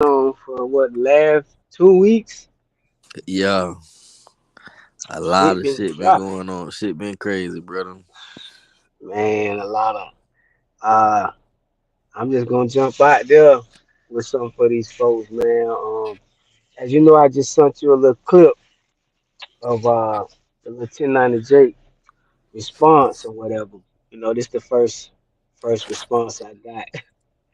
on for what last 2 weeks. Yeah, a lot Shit of been shit been dropping, going on. Shit been crazy, brother. man. A lot of uh, I'm just gonna jump out there with something for these folks, man. As you know, I just sent you a little clip of the little 1090 Jake response or whatever. This the first response I got.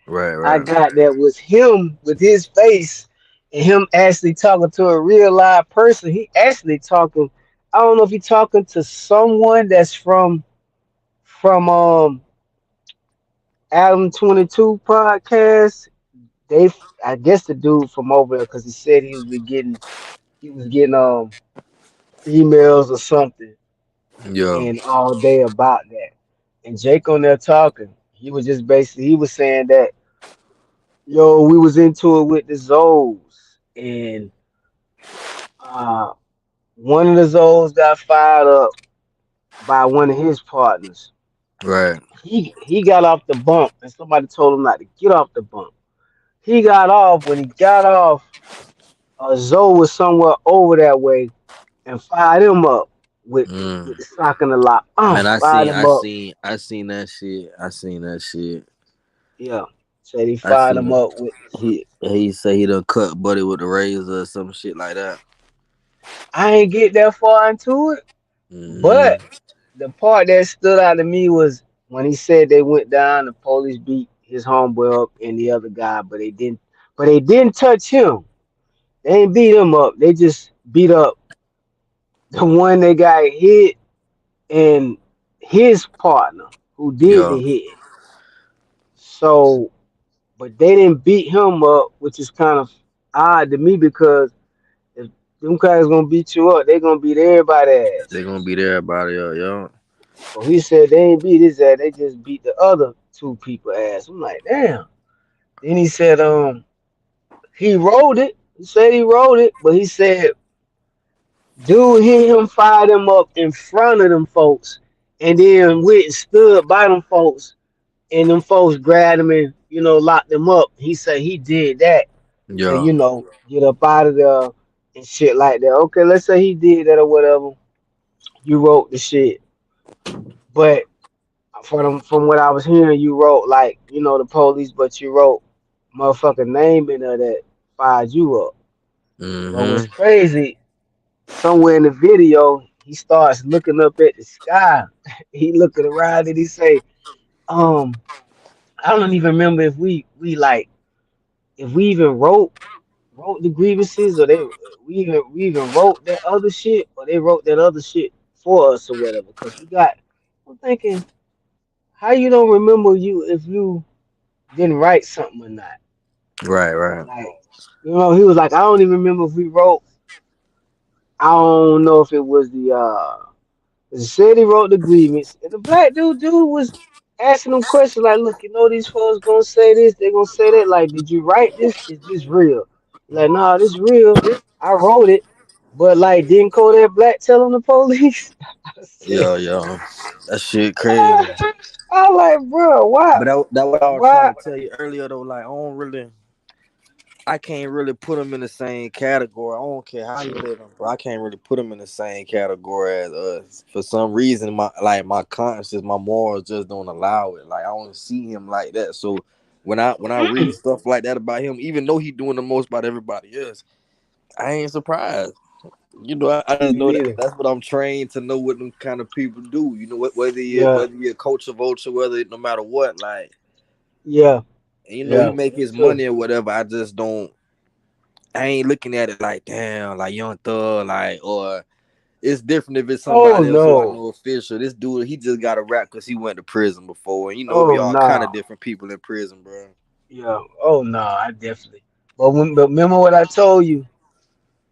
Right, I right. got that was him with his face and him actually talking to a real live person. He actually talking. I don't know if he talking to someone that's from Adam 22 podcast. They, I guess the dude from over there because he said he was getting emails or something Yeah, and all day about that. And Jake on there talking. He was just basically he was saying that we was into it with the Zoes and uh one of the Zoes got fired up by one of his partners. right. He got off the bump and somebody told him not to get off the bump. He got off. When he got off, Zoe was somewhere over that way and fired him up with Mm. the sock in the lock. Man, I Fired seen, him I up. seen, I seen that shit. I seen that shit. Yeah. Said he I fired seen him it. up with the shit. He say he done cut Buddy with the razor or some shit like that. I ain't get that far into it, but Mm-hmm. the part that stood out to me was when he said they went down, the police beat his homeboy up and the other guy, but they didn't touch him. They ain't beat him up. They just beat up the one that got hit and his partner who did Yeah, the hit. So, but they didn't beat him up, which is kind of odd to me because if them guys gonna beat you up, they gonna beat everybody's they ass. gonna beat everybody up, yo. So he said they ain't beat his ass, they just beat the other two people ass. I'm like, damn. Then he said, he wrote it. He said he wrote it, but he said, dude hit him, fired him up in front of them folks, and then went and stood by them folks, and them folks grabbed him and locked him up. He said he did that to Yeah, get up out of there and shit like that. Okay, let's say he did that or whatever. You wrote the shit, but from what I was hearing, you wrote like the police, but you wrote motherfucker name in there that fired you up. But what's mm-hmm. crazy, somewhere in the video, he starts looking up at the sky. He looking around and he say, um, I don't even remember if we like if we even wrote the grievances or we even wrote that other shit or they wrote that other shit for us or whatever. Cause I'm thinking, how you don't remember you if you didn't write something or not? Right, right. Like, he was like, I don't even remember if we wrote. I don't know if it was the said he wrote the grievance, and the black dude was asking him questions like, "Look, these folks gonna say this, they gonna say that. Like, did you write this? Is this real?" Like, nah, this real. I wrote it, but like, didn't Kodak Black tell him the police? I said, Yeah, yeah. That shit crazy. I, I like, bro, why, But that what I was trying why? to tell you earlier though. Like I can't really put them in the same category. I don't care how you live them, bro. I can't really put them in the same category as us. For some reason, my conscience, my morals just don't allow it. Like I don't see him like that. So when I read Mm-mm. stuff like that about him, even though he doing the most about everybody else, I ain't surprised. I just Me know that neither. that's what I'm trained to know what them kind of people do. Whether you Yeah, whether you're a culture vulture, no matter what, like. yeah, And he yeah. make Me his too. money or whatever. I just don't. I ain't looking at it like damn, like Young Thug, like or it's different if it's Oh somebody else who I no. know official. This dude, he just got a rap because he went to prison before, and it be Oh all kind of no. different people in prison, bro. Yeah. Oh no. I definitely. But remember what I told you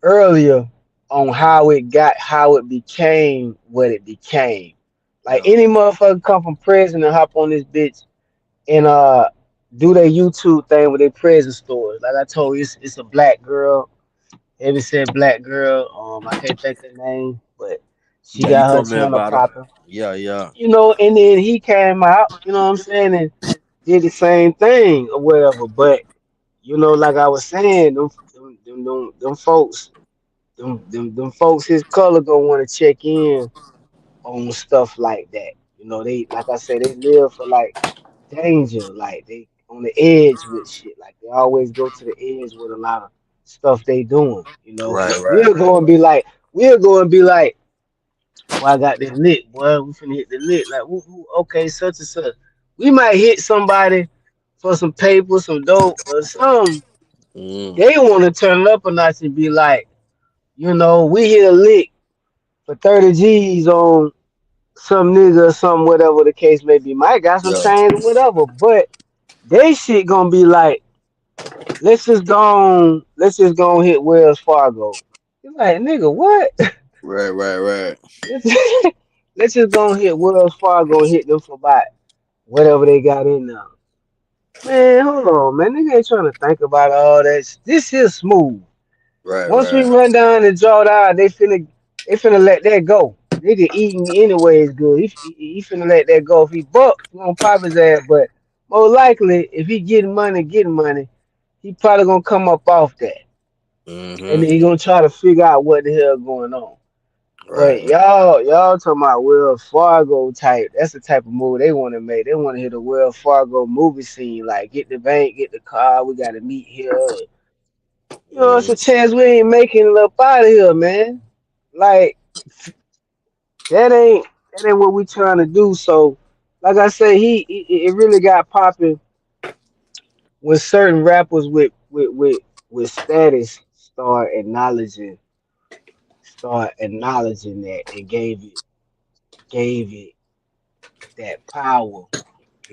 earlier on how it became what it became. Like Yeah, any motherfucker come from prison and hop on this bitch and do their YouTube thing with their prison stories. Like I told you, it's a black girl. Heavy said black girl. I can't think of the name, but she yeah, you got her told me channel about her. popping. Yeah, yeah, And then he came out, you know what I'm saying, and did the same thing or whatever. But like I was saying, them folks, them folks, his color gonna want to check in on stuff like that. They like I said, they live for like danger, like they on the edge with shit. Like they always go to the edge with a lot of stuff they doing. Right, We'll right. go and be like, boy, I got this lit, boy. We finna hit the lit. Like, okay, such and such. We might hit somebody for some paper, some dope, or something. Mm. They want to turn it up a notch and be like, we hit a lick for 30 G's on some nigga or something, whatever the case may be. Might got some Yeah. chains or whatever, but they shit gonna be like, let's just go and hit Wells Fargo. You're like, nigga, what? Right, right, right. let's, let's just go and hit Wells Fargo and hit them for about whatever they got in there. Man, hold on, man. Nigga ain't trying to think about all that. This is smooth. Right, Once we right. run down and draw down, they finna let that go. Nigga eating anyway is good. He finna let that go. If he buck, he gonna pop his ass. But more likely, if he getting money, he probably gonna come up off that, and then Mm-hmm. he gonna try to figure out what the hell going on. Right, But right. y'all talking about Wells Fargo type. That's the type of movie they want to make. They want to hit a Wells Fargo movie scene, like get the bank, get the car. We gotta meet here. It's a Mm. chance we ain't making it up out of here, man. Like that ain't that ain't what we trying to do. So, like I say, it really got popping when certain rappers with status start acknowledging that and gave it that power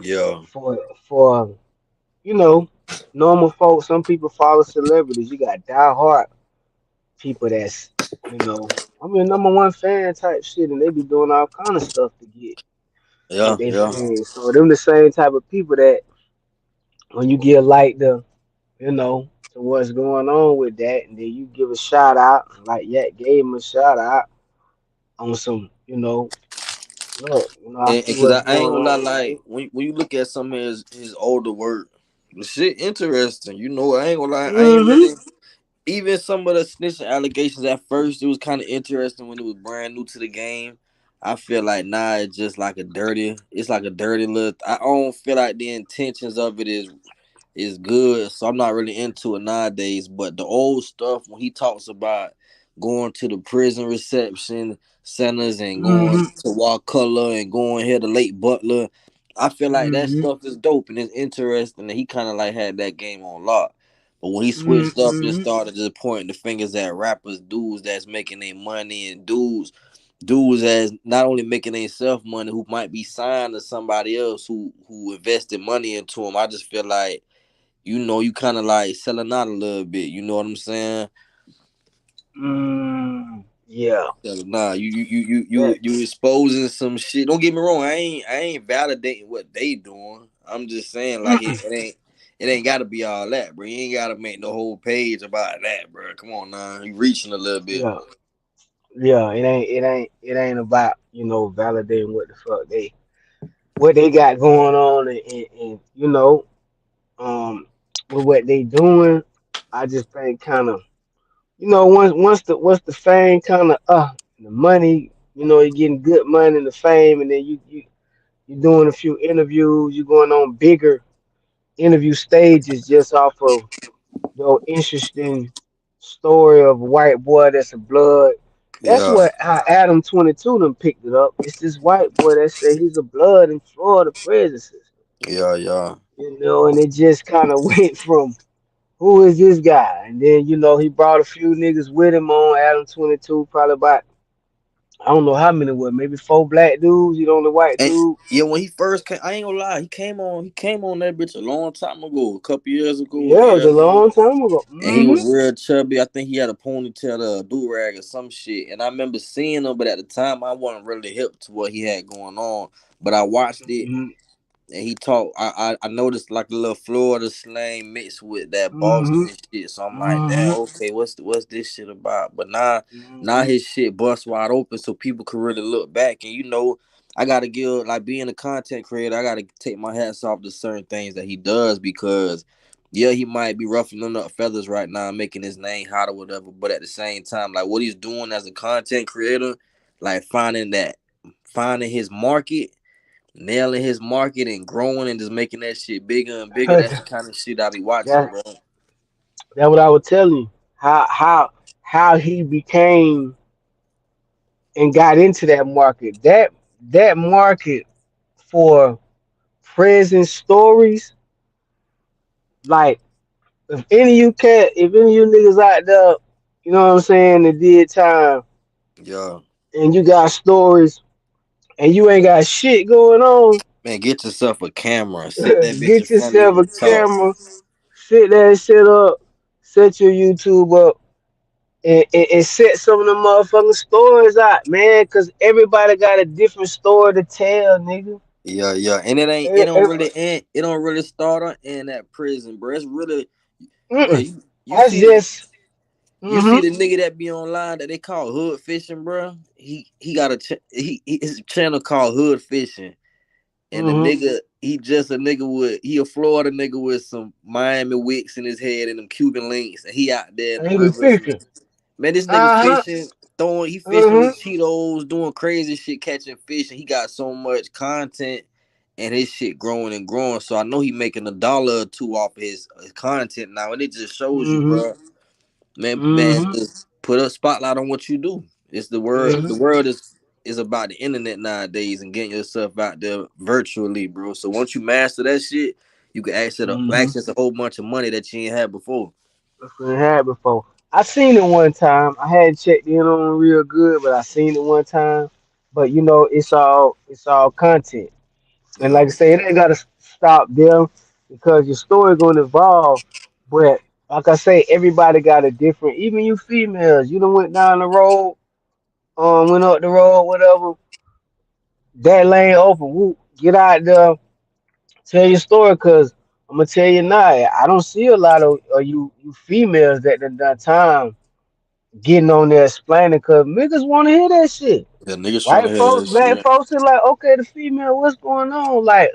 Yeah. for you know normal folks. Some people follow celebrities. You got diehard people that's you know I mean number one fan type shit, and they be doing all kind of stuff to get Yeah, their yeah. fans. So them the same type of people that when you give like to what's going on with that, and then you give a shout out, like Yak gave him a shout out on some, look, I And see because what's I ain't going gonna lie, on with like you. when you look at some of his older work, the shit interesting. I ain't gonna lie, I ain't Mm-hmm. really even some of the snitching allegations at first, it was kind of interesting when it was brand new to the game. I feel like now it's like a dirty look. I don't feel like the intentions of it is good, so I'm not really into it nowadays. But the old stuff when he talks about going to the prison reception centers and going Mm-hmm. to Wakulla and going here to Lake Butler, I feel like that Mm-hmm. stuff is dope and it's interesting. And he kind of like had that game on lock. But when he switched up and Mm-hmm. started just pointing the fingers at rappers, dudes that's making their money, and dudes as not only making themselves money, who might be signed to somebody else who invested money into them, I just feel like you kind of like selling out a little bit. You know what I'm saying? Yeah. Selling out. You That. you exposing some shit. Don't get me wrong. I ain't validating what they doing. I'm just saying like Mm-mm. it ain't got to be all that, bro. You ain't got to make the whole page about that, bro. Come on now, you reaching a little bit. Yeah. Yeah. It ain't about validating what they got going on, and um with what they doing. I just think kind of once the fame kind of the money, you're getting good money and the fame, and then you doing a few interviews, you going on bigger interview stages just off of your interesting story of a white boy that's a blood. That's Yeah, what how Adam 22 them picked it up. It's this white boy that said he's a blood in Florida prison system. yeah, yeah, And it just kind of went from who is this guy? And then, he brought a few niggas with him on Adam 22, probably about, I don't know how many were, maybe four black dudes, the white and dude. yeah. When he first came, I ain't gonna lie. He came on that bitch a long time ago, a couple years ago. Yeah, it was Yeah, a long time ago. and he Mm-hmm. was real chubby. I think he had a ponytail, a do rag, or some shit. And I remember seeing him, but at the time I wasn't really hip to what he had going on. But I watched it, Mm-hmm. and he talked. I noticed like a little Florida slang mixed with that Mm-hmm. Boston shit. So I'm like, damn, Mm-hmm. okay, what's this shit about? But now Mm-hmm. his shit bust wide open, so people can really look back. And I gotta give like being a content creator, I gotta take my hats off to certain things that he does because yeah, he might be ruffling up feathers right now, making his name hot or whatever. But at the same time, like what he's doing as a content creator, like finding his market, nailing his market, and growing and just making that shit bigger and bigger. That's the kind of shit I be watching, that bro. that's what I was telling you. How he became and got into that market. That market for prison stories, like if any of you niggas out there, you know what I'm saying, that did time Yeah, and you got stories and you ain't got shit going on, man, get yourself a camera, sit that bitch in get front of yourself you a and talk. camera, sit that shit up, set your YouTube up, and set some of the motherfucking stories out, man, cause everybody got a different story to tell, nigga. Yeah, yeah, and it Eh, don't eh, really end. It don't really start or end at prison, bro. It's really, bro. Mm-mm. You That's see the just You mm-hmm, see the nigga that be online that they call hood fishing, bro. He got his channel called Hood Fishing, and the mm-hmm. nigga he just a nigga with he a Florida nigga with some Miami wicks in his head and them Cuban links, and he out there in the And he be rivers. fishing. Man, this nigga Uh-huh. fishing, he fishing Mm-hmm. with Cheetos, doing crazy shit, catching fish, and he got so much content and his shit growing and growing. So I know he making $1 or two off of his content now, and it just shows you, Mm-hmm. bro. Man, Mm-hmm. just put a spotlight on what you do. It's the world. Mm-hmm. The world is about the internet nowadays and getting yourself out there virtually, bro. So once you master that shit, you can Mm-hmm. access a whole bunch of money that you ain't had before. That's what I had before. I seen it one time. I hadn't checked in on it real good, but I seen it one time. But you know, it's all content. And like Yeah, I say, it ain't gotta stop there because your story gonna evolve. But like I say, everybody got a different. Even you females, you done went down the road, went up the road, whatever. That lane open, whoop, get out there, tell your story. Cause I'm gonna tell you now, I don't see a lot of you females that done time getting on there explaining. Cause niggas want to hear that shit. the niggas trying to White hear folks, that black shit. folks are like, okay, the female, what's going on? Like,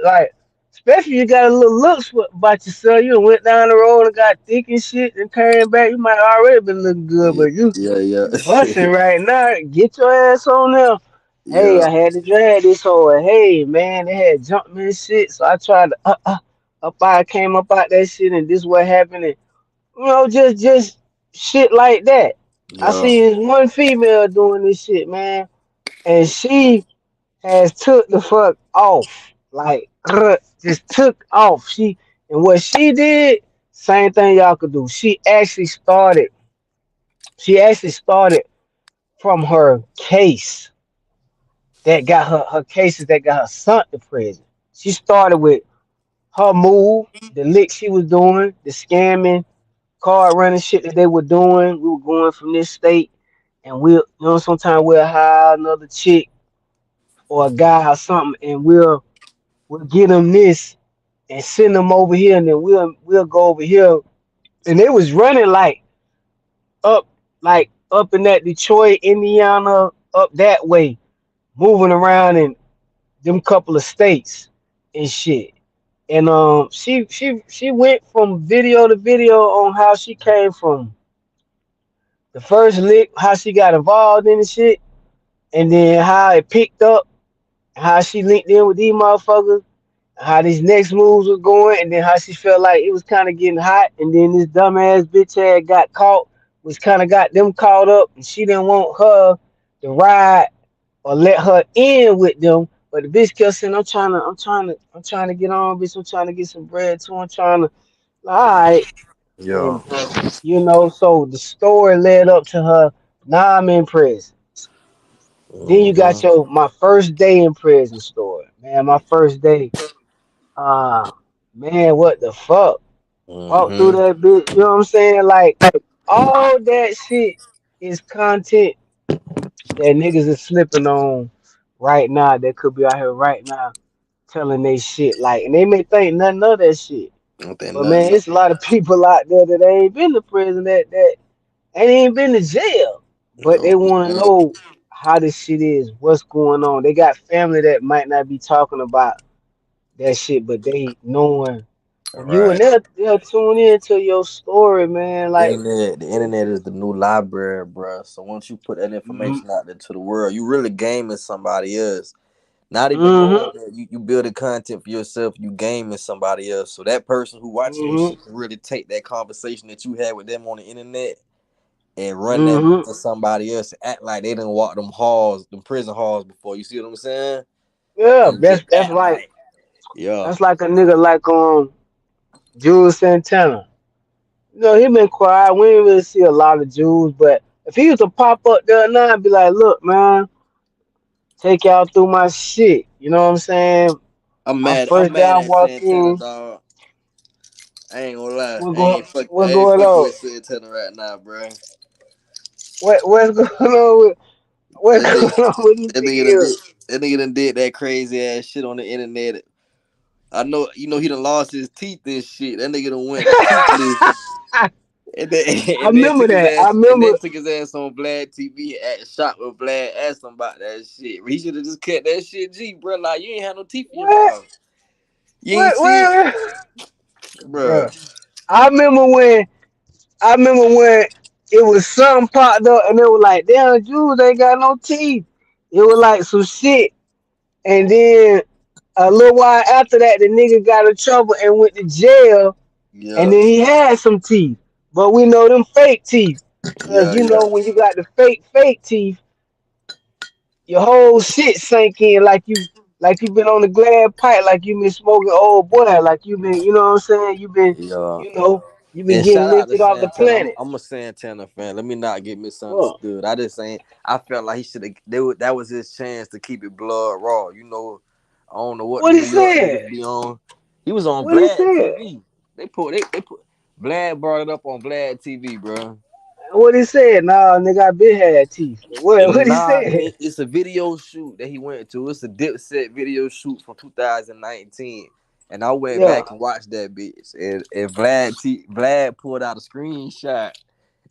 especially you got a little looks about yourself. You done went down the road and got thick and shit and came back. You might already been looking good, Yeah, but you yeah, you yeah, busting right now. Get your ass on there. Hey, yeah, I had to drag this whole. Hey, man, they had jumped me and shit. So I tried to up. I came up out that shit, and this what happened. And just shit like that. I yeah, see this one female doing this shit, man, and she has took the fuck off. Like just took off. And what she did, same thing y'all could do. She actually started from her case her cases that got her sent to prison. She started with her move, the lick she was doing, the scamming, card running shit that they were doing. We were going from this state and sometimes we'll hire another chick or a guy or something and we'll get them this and send them over here, and then we'll go over here. And they was running up, up in that Detroit, Indiana, up that way, moving around in them couple of states and shit. And she went from video to video on how she came from the first lick, how she got involved in the shit, and then how it picked up, how she linked in with these motherfuckers, how these next moves were going, and then how she felt like it was kind of getting hot, and then this dumbass bitch had got caught, which kind of got them caught up, and she didn't want her to ride or let her in with them. But the bitch kept saying, I'm trying to get on, bitch. I'm trying to get some bread too. I'm trying to, all right. yeah. And so the story led up to her. Now I'm in prison. Then you got Mm-hmm. my first day in prison story, man. My first day. Uh, man, what the fuck? Walk through Mm-hmm. that bitch. You know what I'm saying? Like all that shit is content that niggas is slipping on right now. That could be out here right now telling they shit. Like, and they may think nothing of that shit. I don't think But man, nothing. it's a lot of people out there that ain't been to prison that ain't even been to jail. But No, they want to man. know how this shit is, what's going on. They got family that might not be talking about that shit, but they knowing. And you and Right. they'll tune into your story, man. Like, The internet is the new library, bro. So once you put that mm-hmm, information out there to the world, you really gaming somebody else. Not even mm-hmm, knowing that you building content for yourself, you gaming somebody else. So that person who watching your mm-hmm, shit can really take that conversation that you had with them on the internet and run that mm-hmm. to somebody else and act like they didn't walk them halls, them prison halls before. You see what I'm saying? Yeah, And that's just that's act like like, yeah, that's like a nigga like Jules Santana. You know, he been quiet. We ain't really see a lot of Jews, but if he was to pop up there now and be like, look, man, take y'all through my shit. You know what I'm saying? My I'm first day mad I at walk Santana, in, dog. I ain't gonna lie. I what's ain't going fucking on? with Santana right now, bro. What's going on with what's That nigga, going on with this that nigga nigga done here? did, that nigga done did that crazy ass shit on the internet. I know, he done lost his teeth and shit. That nigga done went toothless, and then I remember that. I and remember then took his ass on Vlad TV at shot with Vlad. Asked him about that shit. He should have just cut that shit, G, bro. Like you ain't had no teeth in your what mouth. You ain't see it, what bro. bro. I remember when it was something popped up and it was like, damn, Jews ain't got no teeth. It was like some shit. And then a little while after that, the nigga got in trouble and went to jail. And Yeah, then he had some teeth. But we know them fake teeth. Because, yeah, you yeah, know, when you got the fake teeth, your whole shit sank in like you been on the glad pipe, like you been smoking old boy, like you been, you know what I'm saying? yeah. You know, you been And getting shout out to lifted off the Santana. planet. I'm a Santana fan. Let me not get Fuck. misunderstood. I just ain't. I felt like he should have. That was his chance to keep it blood raw. You know, I don't know what the What he New York said? niggas be on. He was on What he Vlad said? TV. They put Vlad brought it up on Vlad TV, bro. What he said? Nah, nigga, I been had teeth. What he Nah, said? it's a video shoot that he went to. It's a Dipset video shoot from 2019. And I went Yeah. back and watched that bitch. And Vlad pulled out a screenshot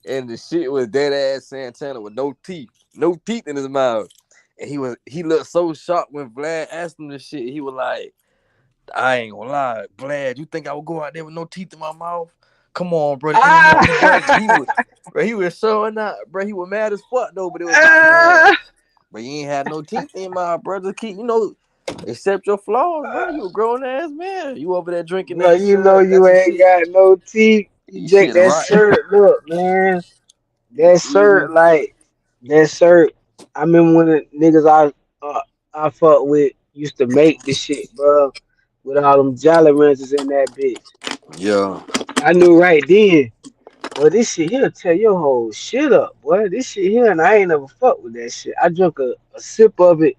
and the shit was dead ass Santana with no teeth in his mouth. And he looked so shocked when Vlad asked him this shit. He was like, I ain't gonna lie, Vlad, you think I would go out there with no teeth in my mouth? Come on, bro. The internet be bugging. Ah! He was showing up, bro. He was mad as fuck though, but it was like, man, Ah! bro, you ain't had no teeth in your mouth, bro. Just keep, accept your flaws, bro. You a grown ass man. You over there drinking Bro, that you know syrup. Got you your ain't shit. got no teeth. You You Jake, shit that right. shirt, look, man. You That feel shirt, me? like, that shirt. I remember when the niggas I fuck with used to make the shit, bro, with all them Jolly Ranchers in that bitch. Yeah. I knew right then. Well, this shit here tear your whole shit up, boy. This shit here, and I ain't never fucked with that shit. I drank a sip of it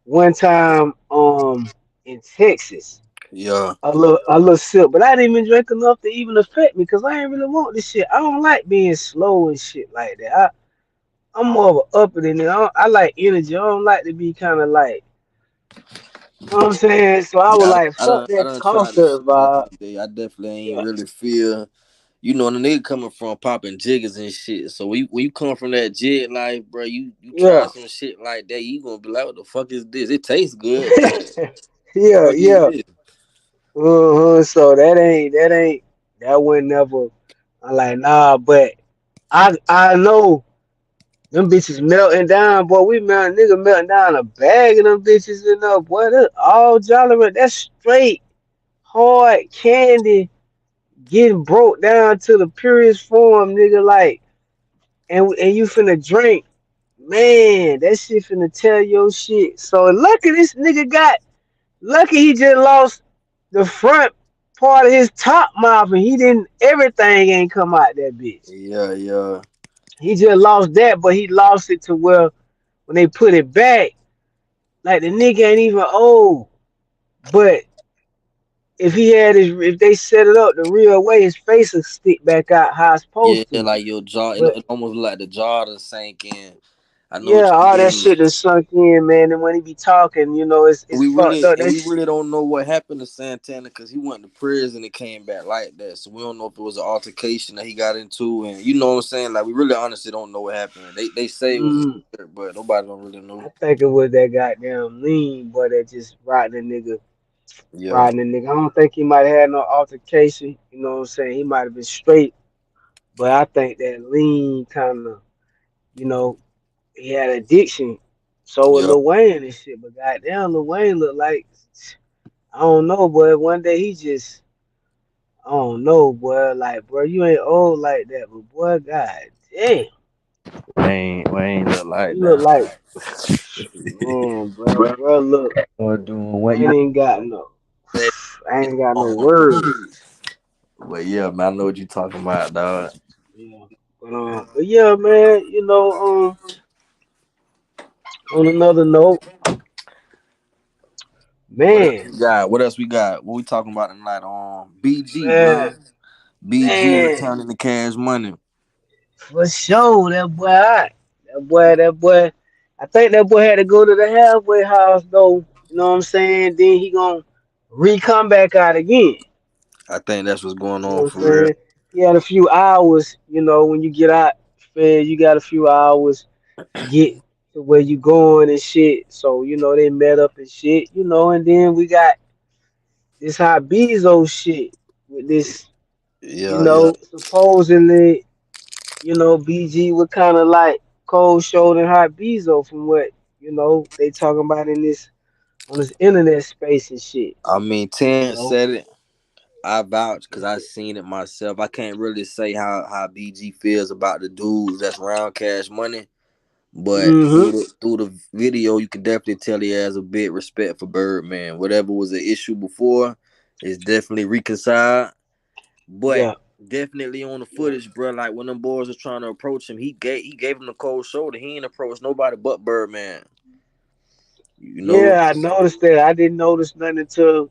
one time, in Texas. Yeah. A little sip, but I didn't even drink enough to even affect me because I ain't really want this shit. I don't like being slow and shit like that. I'm more of a upper than that. I like energy. I don't like to be kind of like, you know what I'm saying? So I was Yeah, like, fuck I that done tried cough to syrup slow down vibe. today. I definitely ain't Yeah, really feel, the nigga coming from popping jiggers and shit. So when you come from that jig life, bro, you try yeah, some shit like that, you gonna be like, what the fuck is this? It tastes good, but what the yeah, fuck is yeah. this? So that went never. I'm like, nah, but I know them bitches melting down, boy. Nigga melting down a bag of them bitches in there, boy. That's all Jolly Rancher. That's straight hard candy getting broke down to the purest form, nigga. Like, and you finna drink, man. That shit finna tell your shit. So lucky this nigga got lucky he just lost the front part of his top mouth, and he didn't. Everything ain't come out that bitch. Yeah, yeah, He just lost that, but he lost it to where when they put it back, like the nigga ain't even old. But if they set it up the real way, his face will stick back out how it's yeah. supposed to. Like your jaw, But it almost look like the jaw to sink in. I know yeah, what you all that mean. shit that sunk in, man. And when he be talking, it's fucked up. We really don't know what happened to Santana because he went to prison and came back like that. So we don't know if it was an altercation that he got into, and you know what I'm saying. Like we really honestly don't know what happened. They say it was, Mm, but nobody don't really know. I think it was that goddamn lean boy that just rocked the nigga. Yeah. riding the nigga. I don't think he might have had no altercation. You know what I'm saying? He might have been straight, but I think that lean kind of, you know, he had addiction. So with Yeah. Lil Wayne and shit, but goddamn, Lil Wayne look like I don't know, boy. One day he just I don't know, boy. Like, bro, you ain't old like that, but boy, god damn, We ain't look he like look that. like man, bro, look, Or doing I what ain't you even got no, said. I ain't got no words. But yeah, man, I know what you talking about, dog. Yeah, but yeah, man, on another note, What else man, we got? What else we got? What we talking about tonight? BG, bro. man, BG man, returning the cash money. for sure, that boy, that boy. I think that boy had to go to the halfway house though. You know what I'm saying? Then he gonna re-come back out again. I think that's what's going You know on what I'm for real. saying? He had a few hours. You know, when you get out, fed, you got a few hours to get to where you going and shit. So you know they met up and shit. You know, and then we got this hot Bezo shit with this. You Yeah, yeah. know, supposedly, BG was kind of like cold shoulder hot Bezo from what they talking about in this on this internet space and shit. I mean, You Terrence know. said it. I vouch because I seen it myself. I can't really say how BG feels about the dudes that's around Cash Money, but Mm-hmm. through the video, you can definitely tell he has a bit respect for Birdman. Whatever was an issue before is definitely reconciled. But Yeah. definitely on the Yeah. footage, bro. Like when them boys was trying to approach him, he gave him the cold shoulder. He ain't approached nobody but Birdman. You know, Yeah, I noticed that. I didn't notice nothing until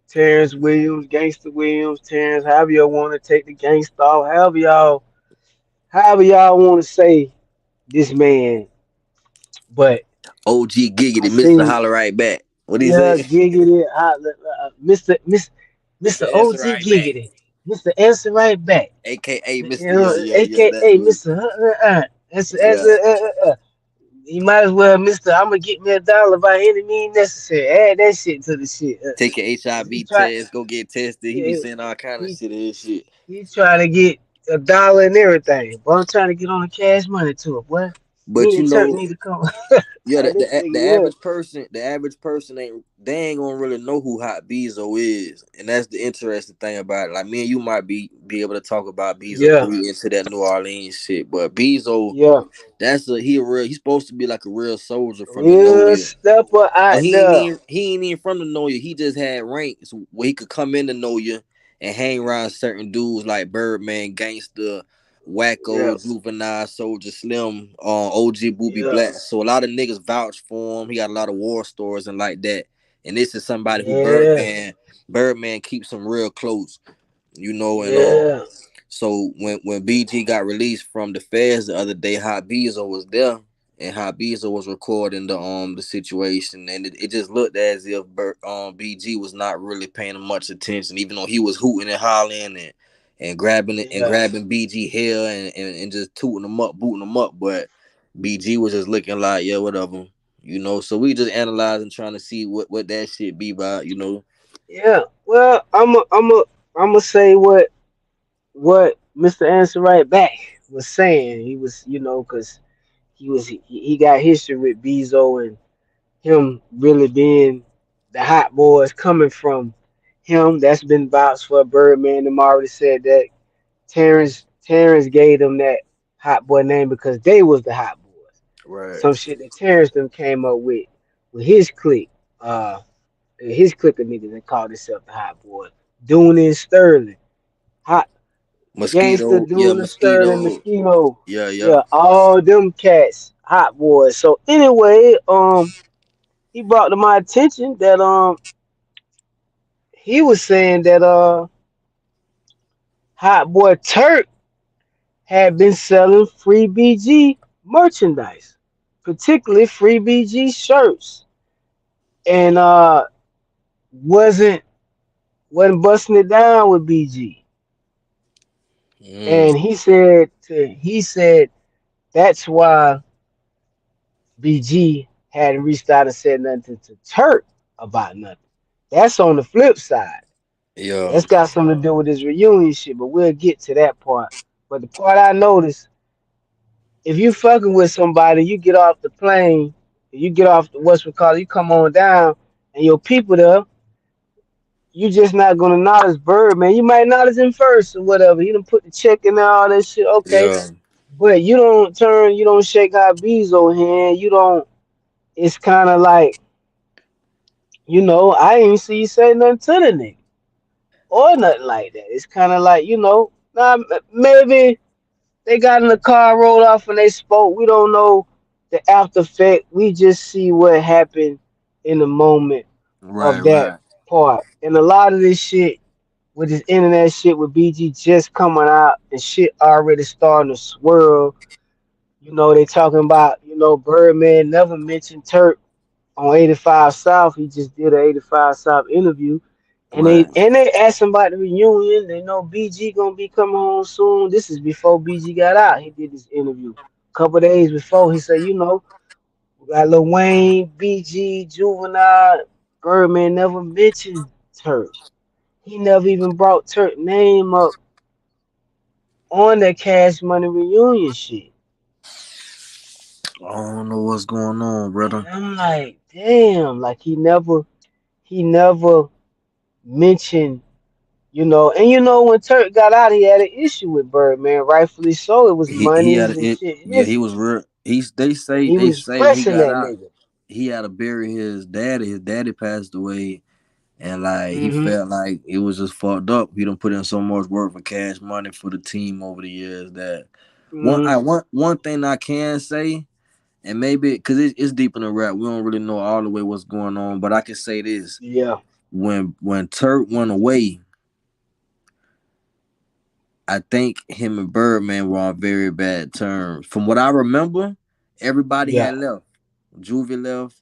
Terrence Williams, Gangster Williams, Terrence, however y'all want to take the gangsta off, however y'all want to say this man. But OG I Giggity, Mr. seen, Holler right back. What he yeah, say? Giggity, Mr. Mr. Answer OG right back. Giggity, Mr. Answer right back, AKA you Mr. Yeah, know, yeah, yeah. That's AKA what. Mr. Yeah. You might as well, Mr. I'm gonna get me $1 by any means necessary. Add that shit to the shit. Take your 'Cause he HIV try, test. Go get tested. He be he, saying all kind of he shit in his shit. He trying to get $1 and everything. But I'm trying to get on the cash money to it, boy. But Me you and Turk know, need to come. yeah, Like this the nigga, average person ain't gonna really know who Hot Bezo is, and that's the interesting thing about it. Like me and you might be able to talk about Bezo yeah. because we into that New Orleans shit, but Bezo, Yeah. Yeah. he's supposed to be like a real soldier from the Real Noya. stepper But out there. he ain't even from the know you. He just had ranks where he could come in to know you and hang around certain dudes like Birdman, Gangster, Yeah. Wacko, Juvenile, Soldier Slim, OG Booby Yeah. Black. So a lot of niggas vouch for him. He got a lot of war stories and like that. And this is somebody who Yeah. Birdman keeps him real close, and Yeah. so when BG got released from the feds the other day, Hot Bezo was there, and Hot Bezo was recording the situation, and it just looked as if BG was not really paying him much attention, even though he was hooting and hollering and grabbing it and Yeah. grabbing BG hair and just tooting him up, booting him up, but BG was just looking like yeah whatever, So we just analyzing trying to see what that shit be about. Yeah. Well, I'm a say what Mr. Answer right back was saying. He was, because he got history with Bezo and him really being the hot boys coming from him. That's been vouched for. Birdman them already said that. Terrence gave them that hot boy name because they was the hot boys. Right. Some shit that Terrence them came up with his clique. His clique of niggas that called themselves the hot boys. Dune and Sterling. Hot Gangster, Mosquito, yeah, Dune and Sterling, mosquito. Mosquito. Yeah, yeah. Yeah, all them cats, hot boys. So anyway, he brought to my attention that he was saying that Hot Boy Turk had been selling free BG merchandise, particularly free BG shirts, and wasn't wasn't busting it down with BG. Mm. And he said that's why BG hadn't reached out and said nothing to Turk about nothing. That's on the flip side. Yeah. That's got something to do with this reunion shit, but we'll get to that part. But the part I noticed, if you fucking with somebody, you get off the plane, you get off the what's we call it, you come on down, and your people there, you just not gonna notice Bird, man. You might notice him first or whatever. You done put the check in there, all that shit, okay. Yeah. But you don't turn, you don't shake out Bezo hand, you don't. It's kind of like, I ain't see you say nothing to the nigga or nothing like that. It's kind of like, nah, maybe they got in the car, rolled off, and they spoke. We don't know the after effect. We just see what happened in the moment Right, of that right. part. And a lot of this shit with this internet shit with BG just coming out and shit already starting to swirl. They talking about, Birdman never mentioned Turk on 85 South. He just did an 85 South interview. And they Right. and they asked him about the reunion. They know BG gonna be coming home soon. This is before BG got out. He did this interview a couple days before. He said, we got Lil Wayne, BG, Juvenile, Birdman never mentioned Turk. He never even brought Turk name up on that Cash Money reunion shit. I don't know what's going on, brother. And I'm like, damn, like he never mentioned. And when Turk got out, he had an issue with Birdman, rightfully so. It was He had monies and it. shit. Yeah, he His, was real. He's they and say he they was say when he pressing got that out, nigga. he had to bury his daddy. His daddy passed away, and like he Hmm. felt like it was just fucked up. He done put in so much work for Cash Money for the team over the years that Hmm. one thing I can say, and maybe because it's deep in the rap, we don't really know all the way what's going on. But I can say this: Yeah, when Turk went away, I think him and Birdman were on very bad terms. From what I remember, everybody yeah. had left. Juvie left,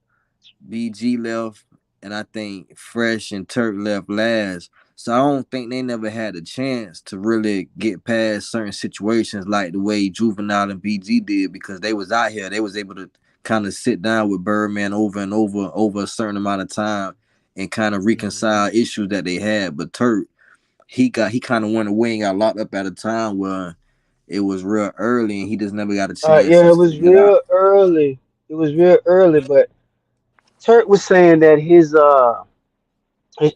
BG left, and I think Fresh and Turk left last. So I don't think they never had a chance to really get past certain situations like the way Juvenile and BG did because they was out here. They was able to kind of sit down with Birdman over and over a certain amount of time and kind of Hmm. reconcile issues that they had. But Turk, he kind of went away and got locked up at a time where it was real early and he just never got a chance Yeah, it to was get out. real early. It was real early, but Turk was saying that his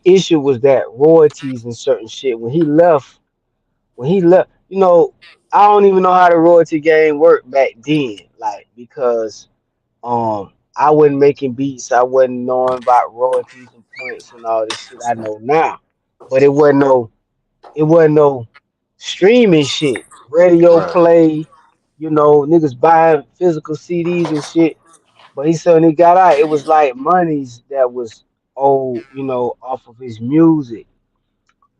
issue was that royalties and certain shit. When he left, I don't even know how the royalty game worked back then, like because I wasn't making beats. I wasn't knowing about royalties and points and all this shit I know now. But it wasn't no streaming shit. Radio Right. play, niggas buying physical CDs and shit. But he said when he got out, it was like monies that was owed, off of his music.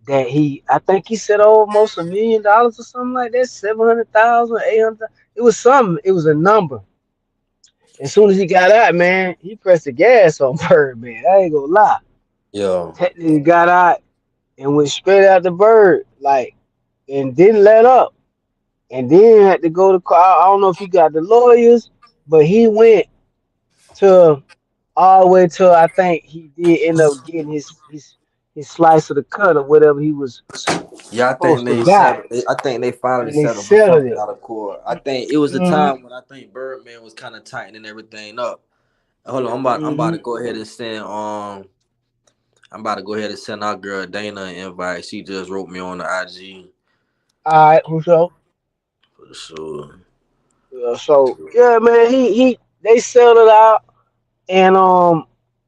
That I think he said almost $1 million or something like that, 700,000, 800. It was something. It was a number. As soon as he got out, man, he pressed the gas on Bird, man. I ain't gonna lie. Yeah. Technically got out and went straight out the Bird, like, and didn't let up. And then had to go to court. I don't know if he got the lawyers, but he went to all the way till I think he did end up getting his slice of the cut or whatever he was Yeah, I think supposed to they got. settled. I think they finally And they settled for settled something it. out of court. I think it was the Hmm. time when I think Birdman was kind of tightening everything up. Hold on, I'm about Hmm. to go ahead and send our girl Dana an invite. She just wrote me on the IG All right, who's up? for sure. So yeah, man, they settled out, and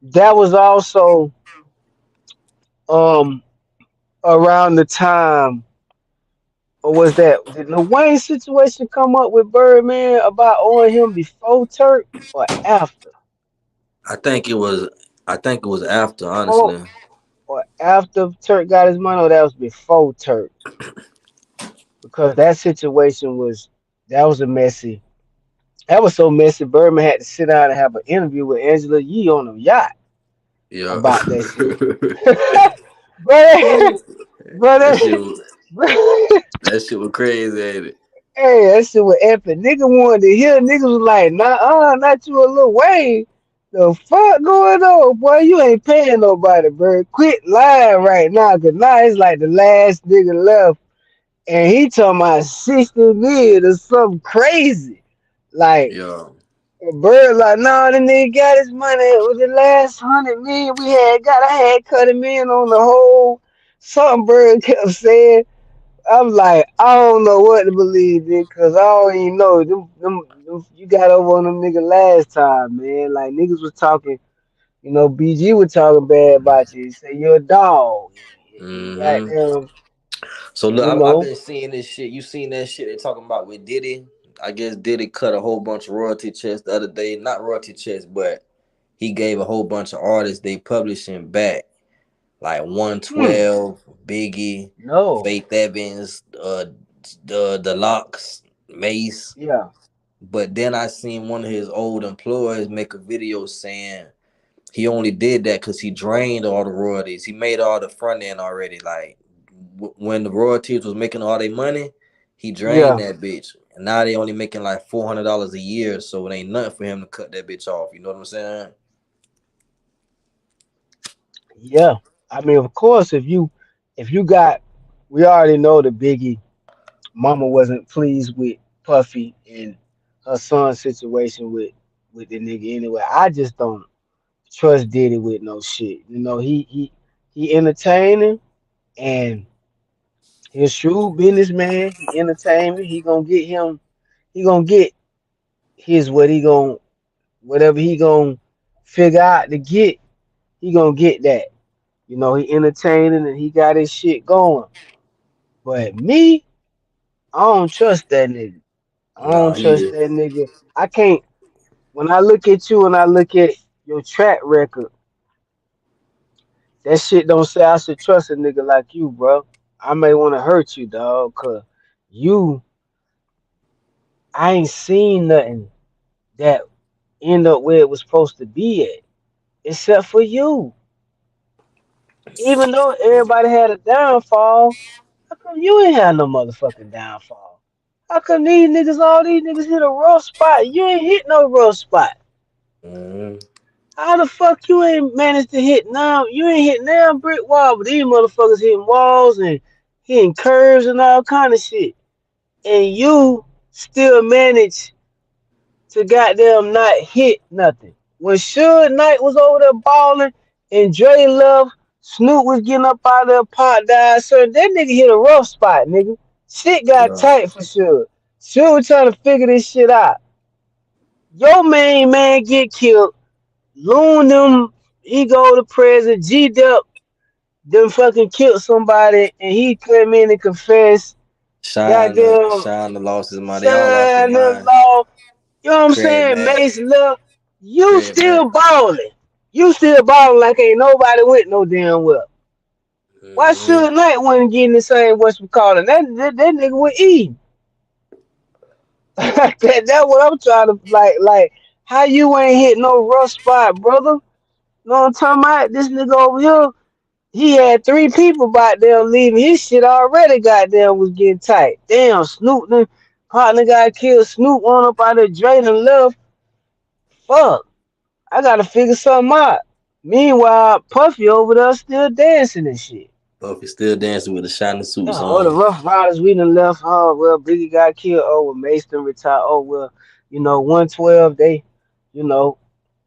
that was also um around the time, or was that did the Wayne situation come up with Birdman about owing him before Turk or after? I think it was. I think it was after, Before honestly. or after Turk got his money, or that was before Turk? Because that was a messy. That was so messy. Birdman had to sit down and have an interview with Angela Yee on a yacht Yeah. about that shit. but that but shit. Was, but that shit was crazy, ain't it? hey, that shit was epic. Nigga wanted to hear. Niggas was like, nah, not you a Lil Wayne. The fuck going on, boy? You ain't paying nobody, bro. Quit lying right now, cause now it's like the last nigga left, and he talking about 60 million or something crazy. Like, Yeah. Bird, like, nah, the nigga got his money. It was the last 100 million we had got. I had cut him in on the whole. Something Bird kept saying. I'm like, I don't know what to believe in, cause I don't even know. You got over on them nigga last time, man. Like niggas was talking, BG was talking bad about you. He said you're a dog. He got Mm-hmm. them, So look, you I've know. been seeing this shit. You seen that shit they talking about with Diddy? I guess Diddy cut a whole bunch of royalty checks the other day. Not royalty checks, but he gave a whole bunch of artists they publishing back. Like Hmm. 112, Biggie, No. Faith Evans, the Locks, Mace. Yeah. But then I seen one of his old employees make a video saying he only did that because he drained all the royalties. He made all the front end already. Like when the royalties was making all their money, he drained Yeah. that bitch. And now they only making like $400 a year, so it ain't nothing for him to cut that bitch off. You know what I'm saying? Yeah. I mean, of course, if you got, we already know the Biggie mama wasn't pleased with Puffy and her son's situation with the nigga anyway. I just don't trust Diddy with no shit. He entertaining and he a shrewd businessman. He entertainment. He gonna get his what he gonna whatever he gonna figure out to get. He gonna get that. He entertaining and he got his shit going. But me, I don't trust that nigga. I Nah, don't trust he that nigga. I can't. When I look at you and I look at your track record, that shit don't say I should trust a nigga like you, bro. I may want to hurt you, dog, cause you, I ain't seen nothing that end up where it was supposed to be at, except for you. Even though everybody had a downfall, how come you ain't had no motherfucking downfall? How come all these niggas hit a rough spot? You ain't hit no rough spot. mm, How the fuck you ain't managed to hit now? You ain't hit now brick wall, but these motherfuckers hitting walls and hitting curves and all kind of shit. And you still manage to goddamn not hit nothing. When Suge Knight was over there balling and Dre Love, Snoop was getting up out of there, pot died, so that nigga hit a rough spot, nigga. Shit got yeah. tight for Suge. Suge was trying to figure this shit out. Your main man get killed. Loon them, he go to prison. G Dep them fucking killed somebody and he came in and confessed. Goddamn Shine the lost his mind. They all lost their sign the mind. law. You know what I'm Craig saying? Mack, Mace left. You Craig Mack. still balling. You still balling like ain't nobody with no damn well. Why Mm-hmm. Suge Knight wasn't getting the same what's we calling that nigga with E? That's what I'm trying to like. How you ain't hit no rough spot, brother? Know what I'm talking about? This nigga over here, he had three people back there leaving. His shit already goddamn was getting tight. Damn, Snoop, the partner got killed. Snoop on up out of Dre and left. Fuck, I gotta figure something out. Meanwhile, Puffy over there still dancing and shit. Buffy still dancing with the shiny suits Oh, the on. Rough Riders we done left. Oh well, Biggie got killed. Oh well, Mason retired. Oh well, 112. You know,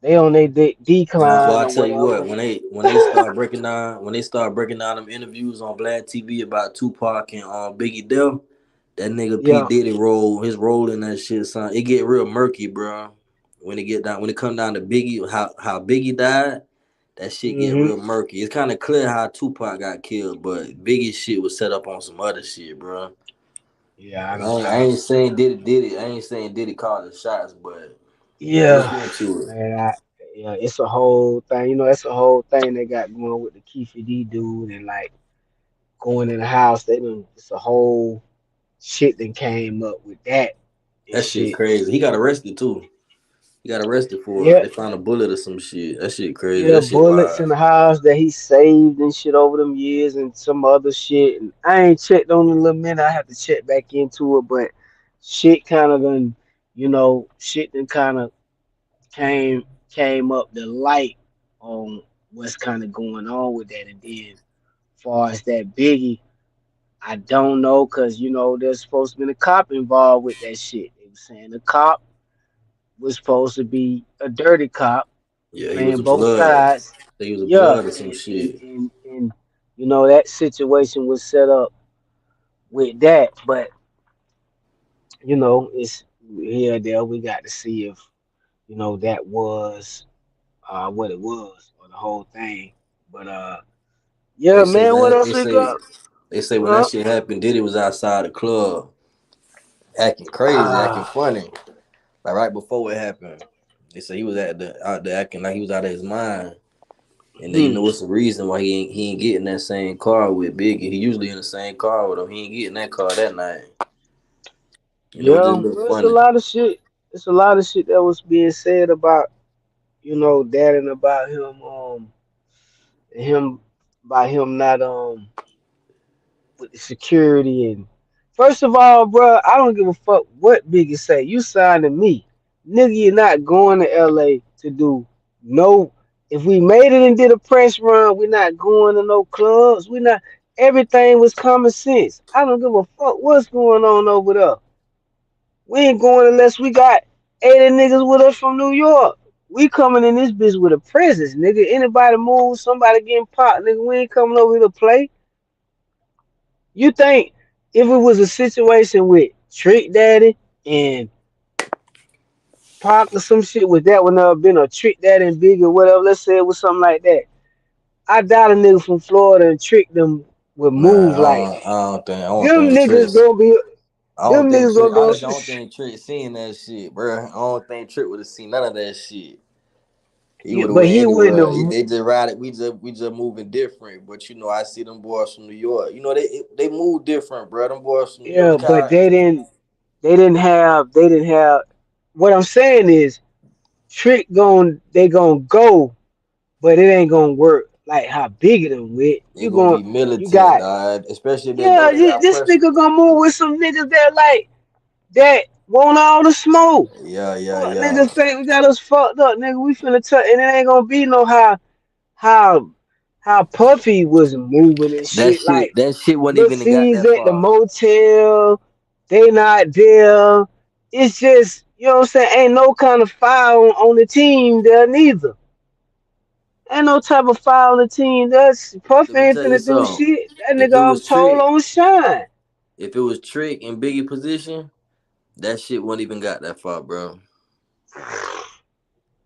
they on their Man, boy, decline I or tell you what, whatever. when they start breaking down them interviews on Black TV about Tupac and Biggie Death, that nigga P Yeah. Diddy his role in that shit, son, it get real murky, bro. When it come down to Biggie, how Biggie died, that shit get Mhm. real murky. It's kind of clear how Tupac got killed, but Biggie shit was set up on some other shit, bro. Yeah, I And don't. I ain't saying Diddy. I ain't saying Diddy called the shots, but look Yeah, into it. man. Yeah, it's a whole thing. It's a whole thing they got going with the Keefe D dude and like going in the house. It's a whole shit that came up with that and That shit shit. crazy. He got arrested too. He got arrested for Yeah, they found a bullet or some shit. That shit crazy. yeah, That shit bullets wild. in the house that he saved and shit over them years and some other shit. And I ain't checked on it in a little minute. I have to check back into it, but shit kind of shit then kind of came. came up the light on what's kind of going on with that. And then, far as that Biggie, I don't know because there's supposed to be a cop involved with that shit. They were saying the cop was supposed to be a dirty cop Yeah, he was playing a both blood. sides. He was a Yeah, blood or some shit. and that situation was set up with that. But it's here and there. We got to see if that was what it was or the whole thing. But They yeah, say man. What that else we got? they say when that Uh, shit happened, Diddy was outside the club acting crazy, acting ah, funny. Like right before it happened, they say he was out there acting like he was out of his mind. And then hmm. what's the reason why he ain't getting that same car with Biggie? He usually in the same car with him. He ain't getting that car that night. It just Yeah, look well, it's a funny. lot of shit. It's a lot of shit that was being said about that and about him about him not with the security. And first of all, bro, I don't give a fuck what Biggie say. You signed to me, nigga. You're not going to L.A. to do no. If we made it and did a press run, we're not going to no clubs. We not. Everything was common sense. I don't give a fuck what's going on over there. We ain't going unless we got 80 niggas with us from New York. We coming in this bitch with a presence, nigga. Anybody move, somebody getting popped, nigga. We ain't coming over here to play. You think if it was a situation with Trick Daddy and Pac or some shit, with that would never been a Trick Daddy and Big or whatever? Let's say it was something like that. I doubt a nigga from Florida and Trick them would Nah, move like that. I don't Them think niggas Trick. gonna be, I don't them think niggas Trick. gonna be on Honestly, I some don't shit. think Trick seen that shit, bro. I don't think Trick would have seen none of that shit. He Yeah, would have but went he wouldn't anywhere. have. They just ride it. We just moving different. But I see them boys from New York. They move different, bro. Them boys from New York. Yeah, Look but how. they didn't have. What I'm saying is, they gonna go, but it ain't gonna work like how big it them with. They gonna be You militant, got, dog. Especially if they know yeah, they got this pressure. nigga gonna move with some niggas that want all the smoke. Yeah, yeah, Fuck yeah. niggas think we got us fucked up, nigga. We finna touch, and it ain't gonna be no how how Puffy was moving and That shit. shit. Like That shit wasn't the even got scenes that at the far. motel, they not there. It's just, what I'm saying, ain't no kind of foul on the team there neither. Ain't no type of foul on the team. That's Let Puffy me ain't tell you finna do something. shit. That If nigga it on was told Trick, on shine. if it was Trick in Biggie position, that shit wouldn't even got that far, bro.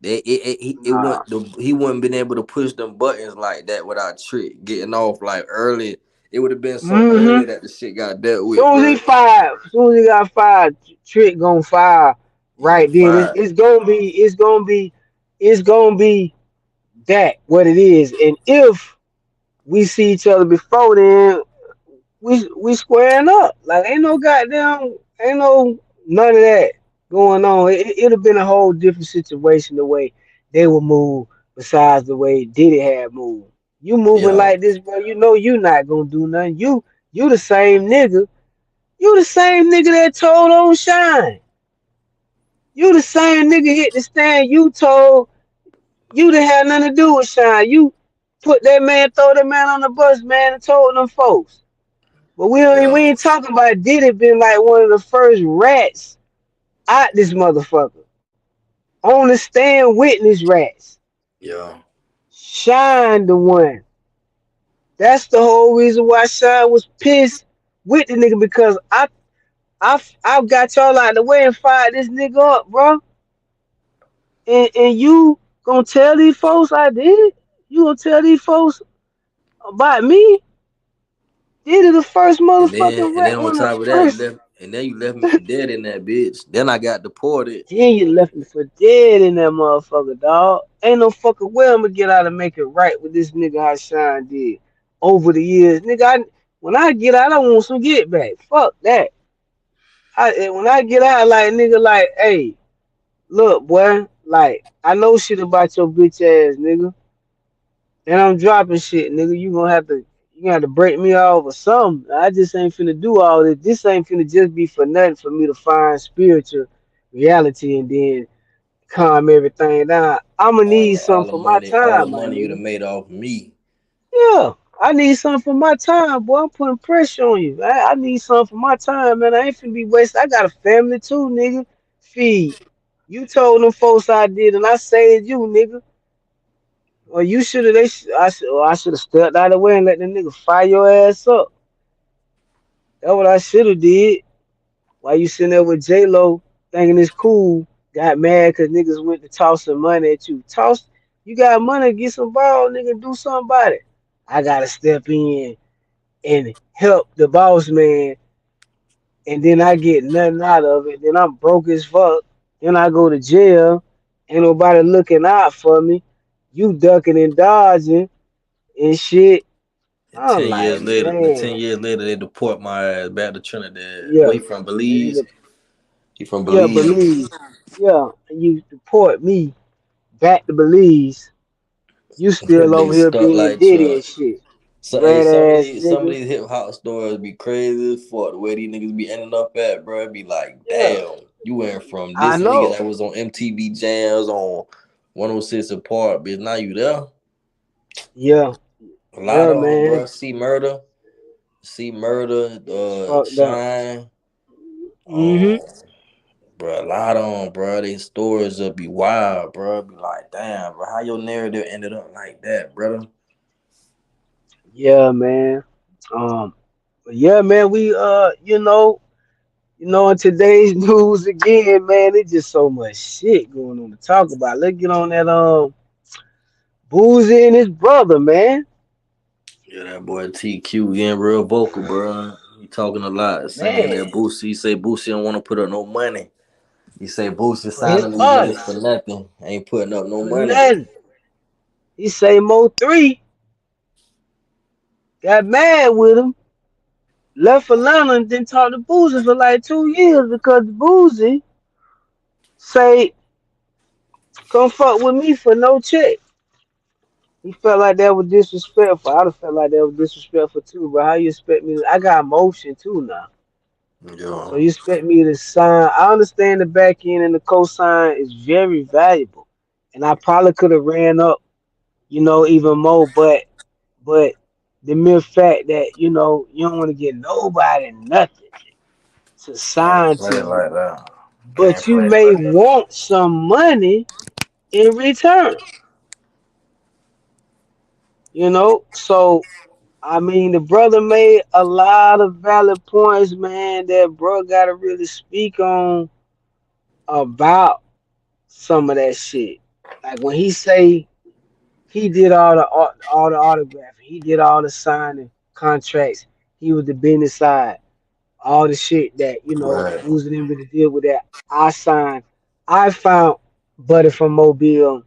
It Nah. wouldn't he wouldn't been able to push them buttons like that without Trick getting off like early. It would have been so early Mm-hmm. that the shit got dealt with, Soon as he bro. fired, soon as he got fired, Trick gonna fire He gonna right then. fire. It's gonna be that what it is. And if we see each other before then, we squaring up. Like ain't no none of that going on. It'd have been a whole different situation the way they would move. Besides the way Diddy had moved, you moving Yeah, like this, bro. You not gonna do nothing. You the same nigga. You the same nigga that told on Shine. You the same nigga hit the stand. You told you didn't have nothing to do with Shine. You throw that man on the bus, man, and told them folks. But we yeah, ain't talking about Diddy been like one of the first rats out this motherfucker. On the stand witness rats. yeah, Shine the one. That's the whole reason why Shine was pissed with the nigga because I got y'all out of the way and fired this nigga up, bro. And you gonna tell these folks I did it? You gonna tell these folks about me? Did it the first motherfucking and then rat, on one of the top of that, first. you left me for dead in that bitch. Then I got deported. Then you left me for dead in that motherfucker, dog. Ain't no fucking way I'm gonna get out and make it right with this nigga how Shine did over the years. Nigga, when I get out, I want some get back. Fuck that. When I get out, like, nigga, like, hey, look, boy, like, I know shit about your bitch ass, nigga. And I'm dropping shit, nigga. You gonna have to break me off or something. I just ain't finna do all this. This ain't finna just be for nothing for me to find spiritual reality and then calm everything down. I'ma need All something the for my money, all the time, my money you'd have nigga. made off me. Yeah, I need something for my time, boy. I'm putting pressure on you. I need something for my time, man. I ain't finna be wasted. I got a family too, nigga. Feed. You told them folks I did, and I saved you, nigga. Or you should have. I should have stepped out of the way and let the nigga fire your ass up. That's what I should have did. While you sitting there with J Lo thinking it's cool, got mad because niggas went to toss some money at you. Toss, you got money, get some ball, nigga, do something about it. I gotta step in and help the boss man, and then I get nothing out of it. Then I'm broke as fuck. Then I go to jail. Ain't nobody looking out for me. You ducking and dodging and shit. And I'm 10 years like, later, and 10 man, years later, they deport my ass back to Trinidad. yeah. Where he from And Belize? He from yeah, Belize. Belize. Yeah, and you deport me back to Belize. You That still over nigga here stuck being like Diddy and Chuck. shit. So, hey, Red ass some of nigga. these hip hop stories be crazy as fuck. The way these niggas be ending up at, bro, it be like, Yeah, damn, you went from I this nigga know. that was on MTV Jams on 106 Apart, bitch. Now you there? Yeah, A lot yeah, of them, man. bro. See murder, It's fucked up. Shine. Hmm. Bro, a lot of them, bro. These stories will be wild, bro. Be like, damn, bro, how your narrative ended up like that, brother? Yeah, man. But yeah, man, we in today's news again, man, it's just so much shit going on to talk about. Let's get on that Boozy and his brother, man. Yeah, that boy TQ getting real vocal, bro. He talking a lot, saying Man, that Boosie, he say Boosie don't want to put up no money. He say Boosie for his signing these niggas for artists. nothing. Ain't putting up no For money. nothing. He say Mo3 got mad with him, left Atlanta and then talked to Boozy for like 2 years because Boozy say, come fuck with me for no check. He felt like that was disrespectful. I'd have felt like that was disrespectful too, but how you expect me I got emotion too now. So Yo, you expect me to sign. I understand the back end and the cosign is very valuable. And I probably could have ran up, even more, but the mere fact that, you don't want to get nobody nothing to can't sign to play it you. like that. Can't But you play it may like that. want some money in return. So I mean, the brother made a lot of valid points, man. That bro got to really speak on about some of that shit. Like when he say he did all the autographing, he did all the signing contracts. He was the business side, all the shit that Right. Boozy didn't really deal with that. I signed. I found Buddy from Mobile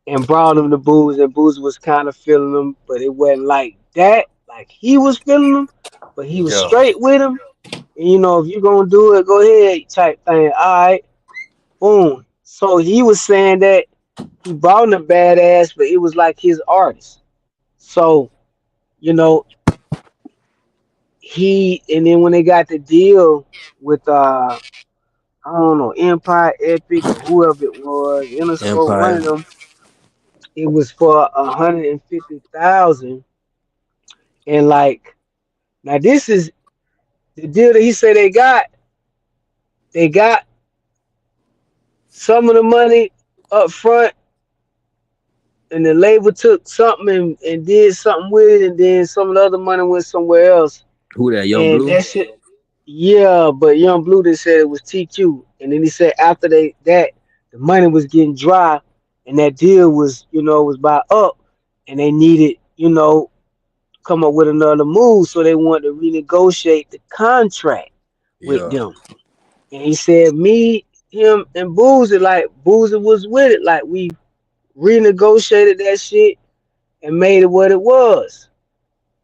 and brought him the booze, and Boozy was kind of feeling him, but it wasn't like that. Like he was feeling him, but he was Yo, straight with him. And if you're gonna do it, go ahead, type thing. All right, boom. So he was saying that he brought him a badass, but it was like his artist. So you know and then when they got the deal with I don't know, Empire Epic or whoever it was, Interscope, one Empire. of them, it was for 150,000. And like now this is the deal that he said they got some of the money up front, and the label took something and did something with it, and then some of the other money went somewhere else. Who that? Young And Blue? that shit, yeah, but Young Blue did said it was TQ. And then he said after that the money was getting dry, and that deal was about up, and they needed, come up with another move, so they wanted to renegotiate the contract with Yeah. them. And he said me, him, and Boozy, like Boozy was with it. Like we renegotiated that shit and made it what it was.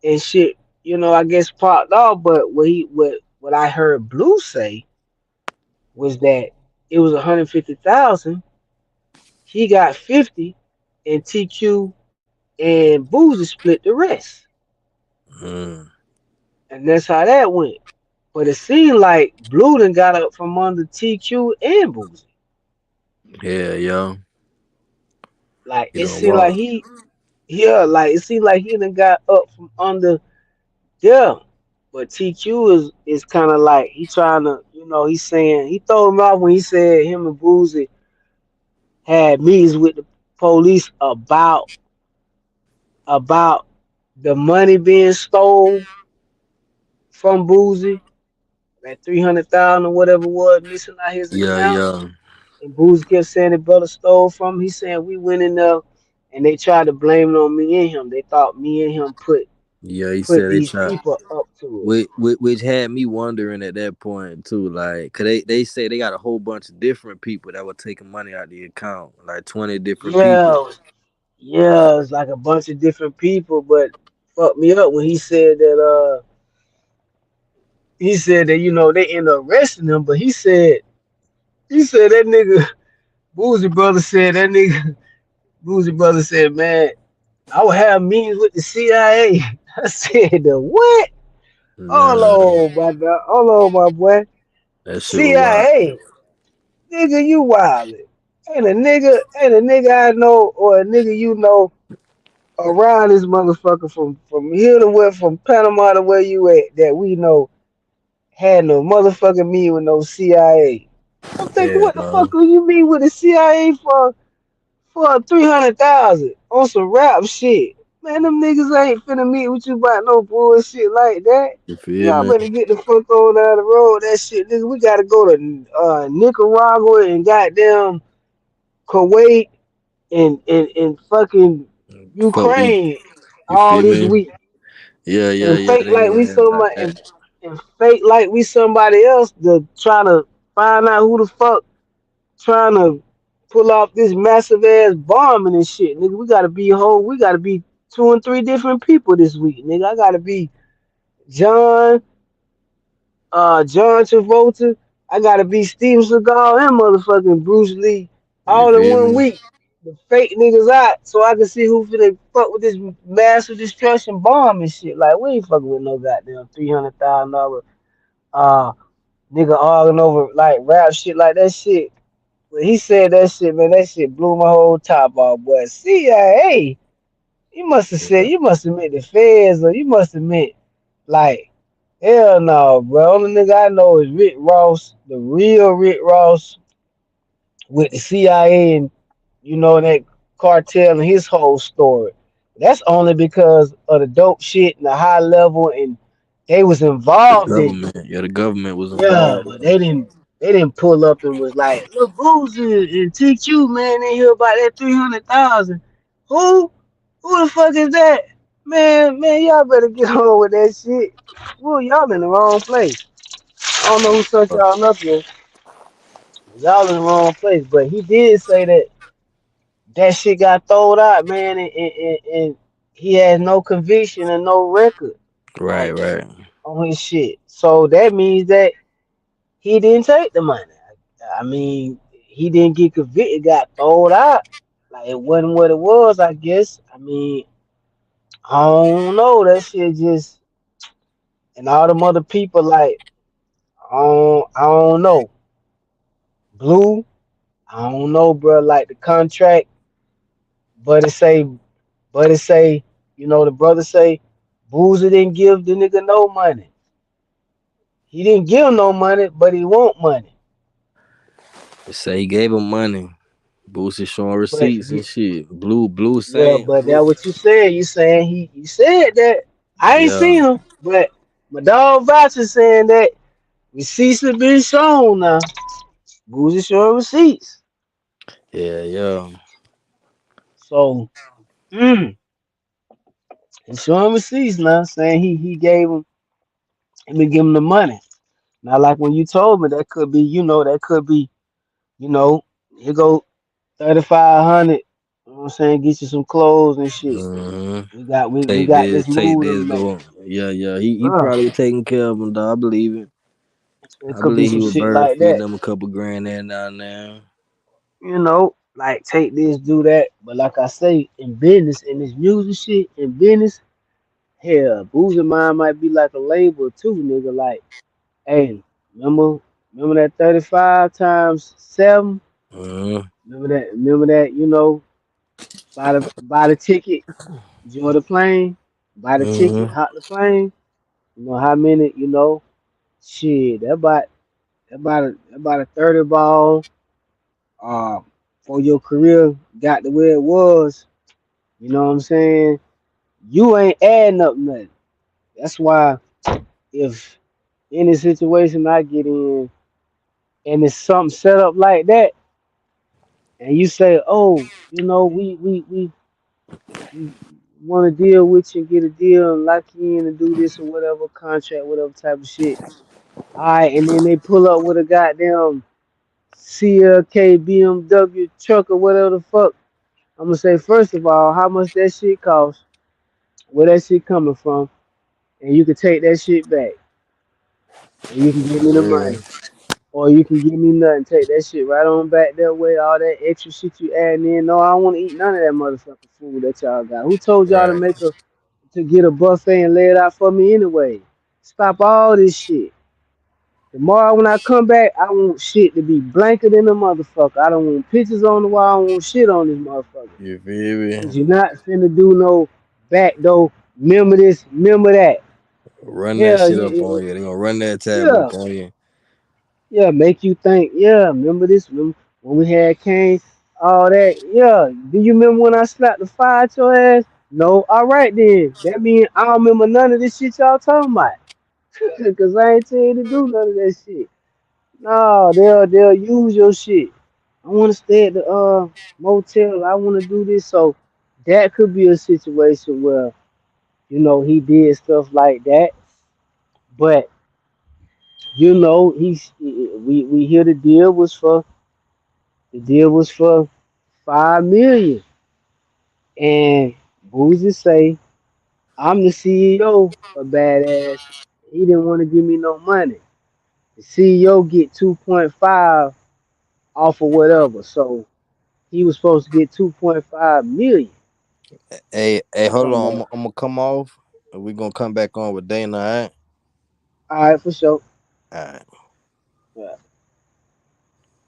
And shit, I guess popped off. But what I heard Blue say was that it was 150,000. He got 50, and TQ and Boozy split the rest. Mm. And that's how that went. But it seemed like Blue done got up from under TQ and Boozy. Yeah, yeah. Like You it don't seemed like walk. he, yeah, like it seemed like he done got up from under. Yeah, but TQ is kind of like he trying to, he's saying he told him out when he said him and Boozy had meetings with the police about the money being stole from Boozy, that 300,000 or whatever it was missing out his Yeah, account. yeah, And Boozy kept saying the brother stole from him. He saying we went in there and they tried to blame it on me and him. They thought me and him yeah. He put said they these tried. people up to it. Which had me wondering at that point too, like, cause they say they got a whole bunch of different people that were taking money out the account, like 20 different people. Yeah, yeah, it's like a bunch of different people, but fucked me up when he said that they end up arresting him, but he said that nigga Boozy brother said that nigga Boozy brother said, man, I would have meetings with the CIA. I said the what? Nah, Hold on, my boy. that shit was wild. CIA, nigga, you wildin'. Ain't a nigga I know or a nigga you know around this motherfucker from here to where from Panama to where you at that we know had no motherfucking meeting with no CIA. I'm thinking, Yeah, what the fuck will you meet with the CIA for 300,000 on some rap shit? Man, them niggas ain't finna meet with you about no bullshit like that. you feel Y'all me? better get the fuck on down the road. That shit, nigga. We gotta go to Nicaragua and goddamn Kuwait and fucking Fuck we, Ukraine you all feel this me? week Yeah, yeah, and yeah. fake They like we going in like somebody that. and fake like we somebody else to try to find out who the fuck trying to pull off this massive ass bombing and shit, nigga. We gotta be two and three different people this week, nigga. I gotta be John, John Travolta. I gotta be Steven Seagal and motherfucking Bruce Lee You all in feel one me? week. The fake niggas out so I can see who finna fuck with this massive destruction bomb and shit. Like we ain't fucking with no goddamn $300,000 uh nigga arguing over like rap shit like that shit. When he said that shit, man, that shit blew my whole top off, boy. CIA, you must have meant the feds, or you must have meant, like, hell no, bro. Only nigga I know is Rick Ross, the real Rick Ross with the CIA and, that cartel and his whole story. That's only because of the dope shit and the high level, and they was The involved in it. government, yeah, the government was Yeah, involved. but they didn't pull up and was like, look, Boozy and TQ, man, they hear about that 300,000. Who? Who the fuck is that? Man, y'all better get on with that shit. Well, y'all in the wrong place. I don't know who sent y'all up here. Y'all in the wrong place. But he did say that shit got thrown out, man, and he has no conviction and no record Right, on right. on his shit. So that means that he didn't take the money. I mean, he didn't get convicted, got thrown out. Like it wasn't what it was, I guess. I mean, I don't know. That shit just and all them other people like I don't know. Blue, I don't know, bro. Like the contract, but it say the brother say Boozer didn't give the nigga no money. He didn't give him no money, but he want money. They say he gave him money. Boosie showing But receipts and shit. Blue yeah, saying, but blue, that what you said. You saying you said that. I ain't yeah, seen him, but my dog voucher saying that receipts have been shown now. Boozy showing receipts. yeah, yeah. So he's showing receipts now, saying he been giving the money. Now like when you told me that could be, you know, here go 3,500. You know what I'm saying? Get you some clothes and shit. hmm We Take got this, this take move to this, make. go. Yeah, yeah. He Bruh, probably taking care of him, dog. I believe it. it I could be believe he some was shit bird like feeding that. them a couple grand there now and there. Like take this, do that. But like I say, in business, in this music shit, in business, hell, Boozy Mine might be like a label too, nigga. Like, hey, remember that 35 times 7? Mm-hmm. Remember that? Remember that? Buy the ticket, join the plane, buy the ticket, Mm-hmm. hop the plane. You know how many? Shit. That about a 30 ball. For your career got the way it was. You know what I'm saying? You ain't adding up nothing. That's why if any situation I get in and it's something set up like that, and you say, "Oh, we want to deal with you and get a deal and lock you in and do this or whatever contract, whatever type of shit." All right, and then they pull up with a goddamn CLK BMW truck or whatever the fuck. I'm gonna say first of all, how much that shit costs, where that shit coming from, and you can take that shit back, and you can give me the Yeah. money. Or you can give me nothing, take that shit right on back that way, all that extra shit you adding in. No, I don't want to eat none of that motherfucking food that y'all got. Who told y'all to Right. get a buffet and lay it out for me anyway? Stop all this shit. Tomorrow when I come back, I want shit to be blanker than a motherfucker. I don't want pictures on the wall. I don't want shit on this motherfucker. You feel me? Cause you're not finna do no back door. Remember this, remember that. Run that Yeah, shit up on you. They gonna run that tab yeah. up on you. Yeah, make you think, yeah, remember this? Remember when we had Kane, all that? Yeah. Do you remember when I slapped the fire at your ass? No. All right then. That means I don't remember none of this shit y'all talking about. Cause I ain't tell you to do none of that shit. No, they'll use your shit. I wanna stay at the motel. I wanna do this. So that could be a situation where, he did stuff like that. But we hear the deal was for 5 million. And Boozy say, I'm the CEO of Badass. He didn't want to give me no money. The CEO get 2.5 off of whatever. So he was supposed to get 2.5 million Hey, hold from on. that. I'm gonna come off and we gonna come back on with Dana, all right? All right, for sure. All right.